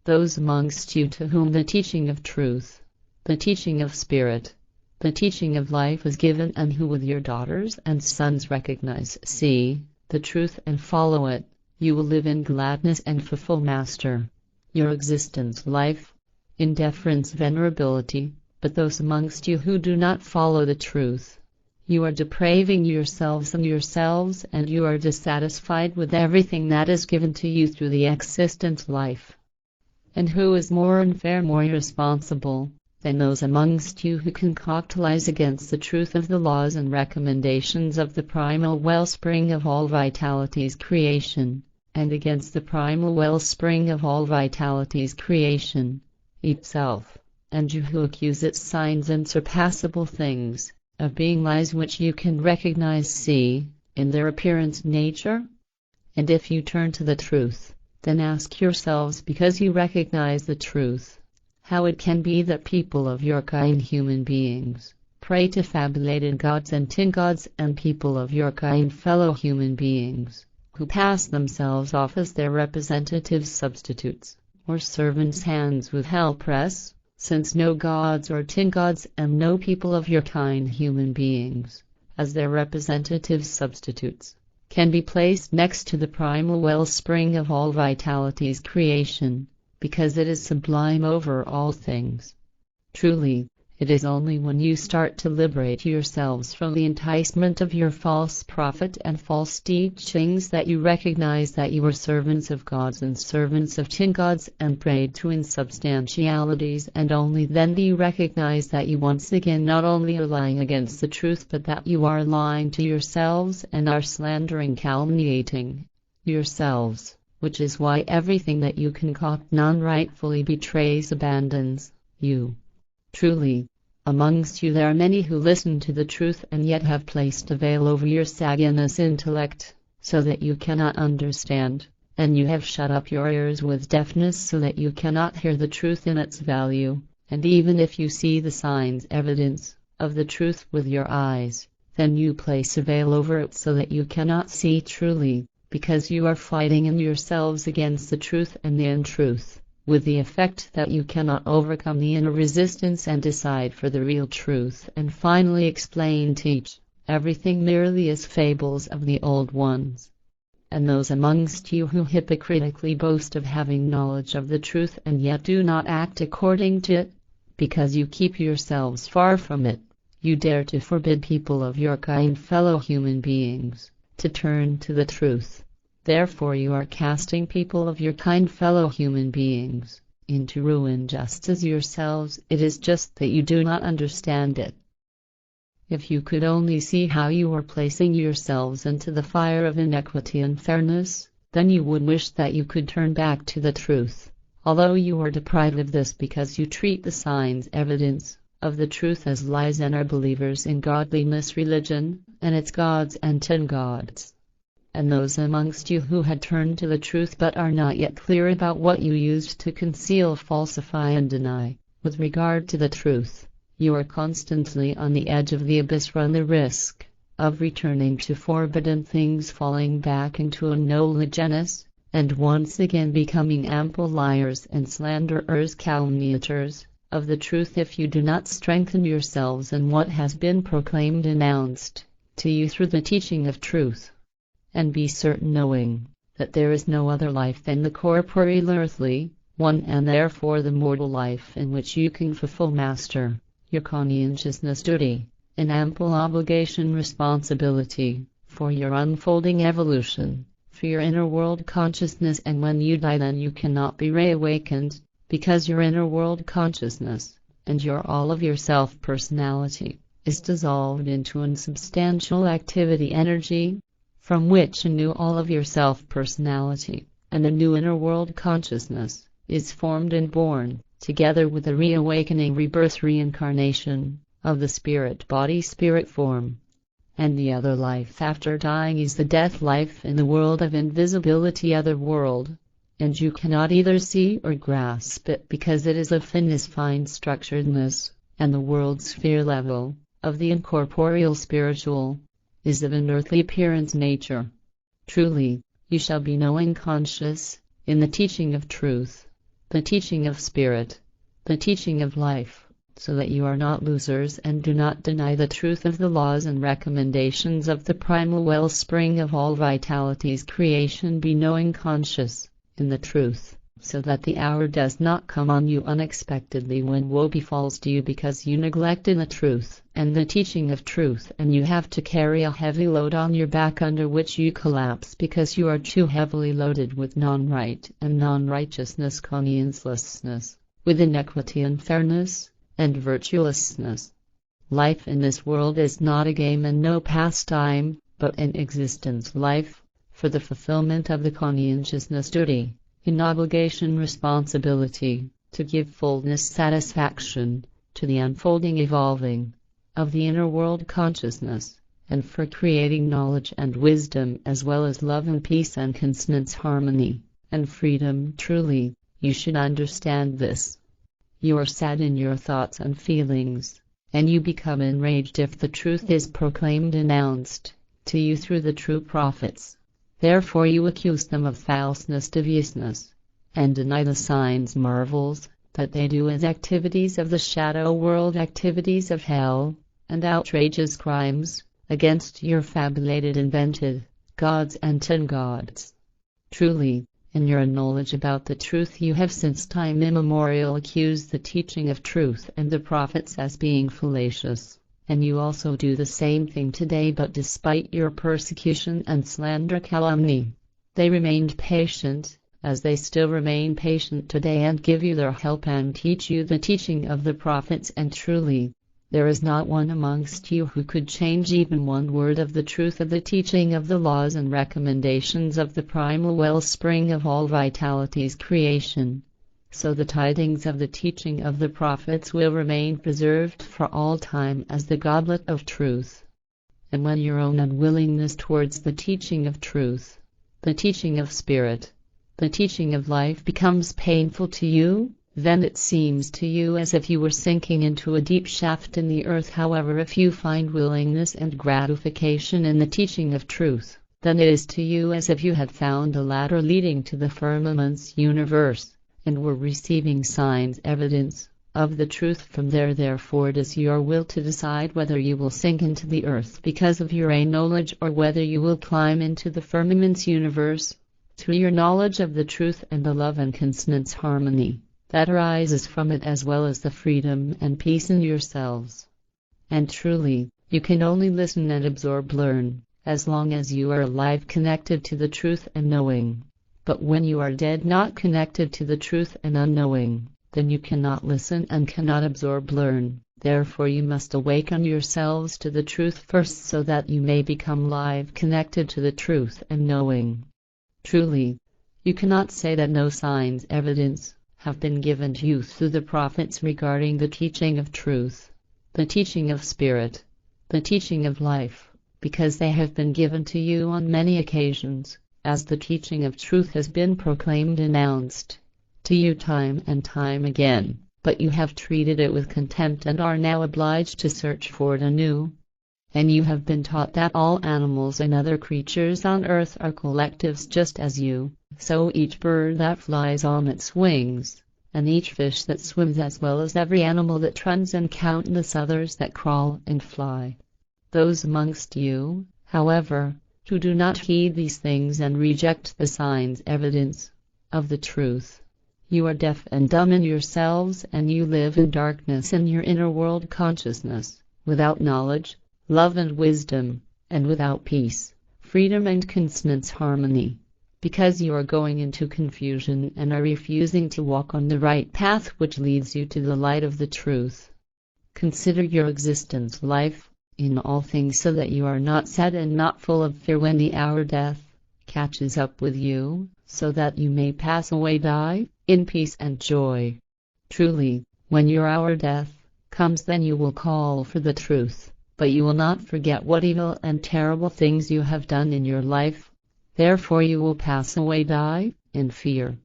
those amongst you to whom the teaching of truth, the teaching of spirit, the teaching of life is given, and who with your daughters and sons recognize, see, the truth and follow it, you will live in gladness and fulfill master your existence life, in deference venerability. But those amongst you who do not follow the truth, you are depraving yourselves, and you are dissatisfied with everything that is given to you through the existence life. And who is more unfair, more irresponsible, than those amongst you who concoct lies against the truth of the laws and recommendations of the primal wellspring of all vitality's creation, and against the primal wellspring of all vitality's creation itself, and you who accuse its signs and surpassable things, of being lies which you can recognize, see, in their appearance nature? And if you turn to the truth, then ask yourselves, because you recognize the truth, how it can be that people of your kind, human beings, pray to fabulated gods and tin gods, and people of your kind, fellow human beings, who pass themselves off as their representative substitutes, or servants' hands with hell press, since no gods or tin gods and no people of your kind, human beings, as their representative substitutes, can be placed next to the primal wellspring of all vitality's creation, because it is sublime over all things. Truly, it is only when you start to liberate yourselves from the enticement of your false prophet and false teachings that you recognize that you are servants of gods and servants of tin gods and prayed to insubstantialities, and only then do you recognize that you once again not only are lying against the truth, but that you are lying to yourselves and are slandering, calumniating yourselves, which is why everything that you concoct non-rightfully betrays, abandons you. Truly, amongst you there are many who listen to the truth and yet have placed a veil over your sagacity intellect, so that you cannot understand, and you have shut up your ears with deafness so that you cannot hear the truth in its value, and even if you see the signs, evidence, of the truth with your eyes, then you place a veil over it so that you cannot see truly, because you are fighting in yourselves against the truth and the untruth, with the effect that you cannot overcome the inner resistance and decide for the real truth, and finally teach everything merely as fables of the old ones. And those amongst you who hypocritically boast of having knowledge of the truth and yet do not act according to it, because you keep yourselves far from it, you dare to forbid people of your kind, fellow human beings, to turn to the truth. Therefore you are casting people of your kind, fellow human beings, into ruin just as yourselves. It is just that you do not understand it. If you could only see how you are placing yourselves into the fire of inequity and unfairness, then you would wish that you could turn back to the truth, although you are deprived of this because you treat the signs, evidence, of the truth as lies and are believers in godliness religion, and its gods and tin gods. And those amongst you who had turned to the truth but are not yet clear about what you used to conceal, falsify and deny, with regard to the truth, you are constantly on the edge of the abyss, run the risk of returning to forbidden things, falling back into a knowledgeness, and once again becoming ample liars and slanderers, calumniators of the truth, if you do not strengthen yourselves in what has been proclaimed, announced to you through the teaching of truth. And be certain, knowing that there is no other life than the corporeal earthly one, and therefore the mortal life in which you can fulfill master your consciousness duty, an ample obligation, responsibility for your unfolding evolution, for your inner world consciousness. And when you die, then you cannot be reawakened, because your inner world consciousness and all of your self-personality is dissolved into unsubstantial activity energy, from which anew all of your self-personality and a new inner world consciousness is formed and born, together with the reawakening, rebirth, reincarnation of the spirit body, spirit form. And the other life after dying is the death life in the world of invisibility, other world, and you cannot either see or grasp it because it is of thinness, fine structuredness, and the world sphere level of the incorporeal spiritual is of an earthly appearance nature. Truly, you shall be knowing conscious, in the teaching of truth, the teaching of spirit, the teaching of life, so that you are not losers and do not deny the truth of the laws and recommendations of the primal wellspring of all vitality's creation. Be knowing, conscious, in the truth, so that the hour does not come on you unexpectedly when woe befalls to you because you neglected the truth and the teaching of truth, and you have to carry a heavy load on your back under which you collapse because you are too heavily loaded with non-right and non-righteousness, consciencelessness, with inequity, unfairness, and virtuelessness. Life in this world is not a game and no pastime, but an existence life, for the fulfillment of the conscientiousness duty, in obligation responsibility, to give fullness satisfaction, to the unfolding evolving, of the inner world consciousness, and for creating knowledge and wisdom as well as love and peace and consonance, harmony, and freedom. Truly, you should understand this. You are sad in your thoughts and feelings, and you become enraged if the truth is proclaimed, announced to you through the true prophets. Therefore you accuse them of falseness, deviousness, and deny the signs, marvels, that they do as activities of the shadow world, activities of hell, and outrageous crimes against your fabulated, invented gods and tin gods. Truly, in your knowledge about the truth you have since time immemorial accused the teaching of truth and the prophets as being fallacious, and you also do the same thing today, but despite your persecution and slander, calumny, they remained patient, as they still remain patient today, and give you their help and teach you the teaching of the prophets. And truly, there is not one amongst you who could change even one word of the truth of the teaching of the laws and recommendations of the primal wellspring of all vitality's creation. So the tidings of the teaching of the prophets will remain preserved for all time as the Goblet of Truth. And when your own unwillingness towards the teaching of truth, the teaching of spirit, the teaching of life becomes painful to you, then it seems to you as if you were sinking into a deep shaft in the earth. However, if you find willingness and gratification in the teaching of truth, then it is to you as if you had found a ladder leading to the firmament's universe, and were receiving signs, evidence, of the truth from there. Therefore it is your will to decide whether you will sink into the earth because of your knowledge, or whether you will climb into the firmament's universe, through your knowledge of the truth and the love and consonance harmony that arises from it, as well as the freedom and peace in yourselves. And truly, you can only listen and absorb, learn, as long as you are alive, connected to the truth and knowing. But when you are dead, not connected to the truth and unknowing, then you cannot listen and cannot absorb, learn. Therefore you must awaken yourselves to the truth first, so that you may become live, connected to the truth and knowing. Truly, you cannot say that no signs, evidence, have been given to you through the prophets regarding the teaching of truth, the teaching of spirit, the teaching of life, because they have been given to you on many occasions, as the teaching of truth has been proclaimed, announced to you time and time again, but you have treated it with contempt and are now obliged to search for it anew. And you have been taught that all animals and other creatures on earth are collectives just as you, so each bird that flies on its wings, and each fish that swims, as well as every animal that runs, and countless others that crawl and fly. Those amongst you, however, who do not heed these things and reject the signs, evidence, of the truth, you are deaf and dumb in yourselves, and you live in darkness in your inner world consciousness, without knowledge, love and wisdom, and without peace, freedom and consonance harmony, because you are going into confusion and are refusing to walk on the right path which leads you to the light of the truth. Consider your existence life in all things, so that you are not sad and not full of fear when the hour death catches up with you, so that you may pass away, die, in peace and joy. Truly, when your hour death comes, then you will call for the truth, but you will not forget what evil and terrible things you have done in your life. Therefore you will pass away, die, in fear.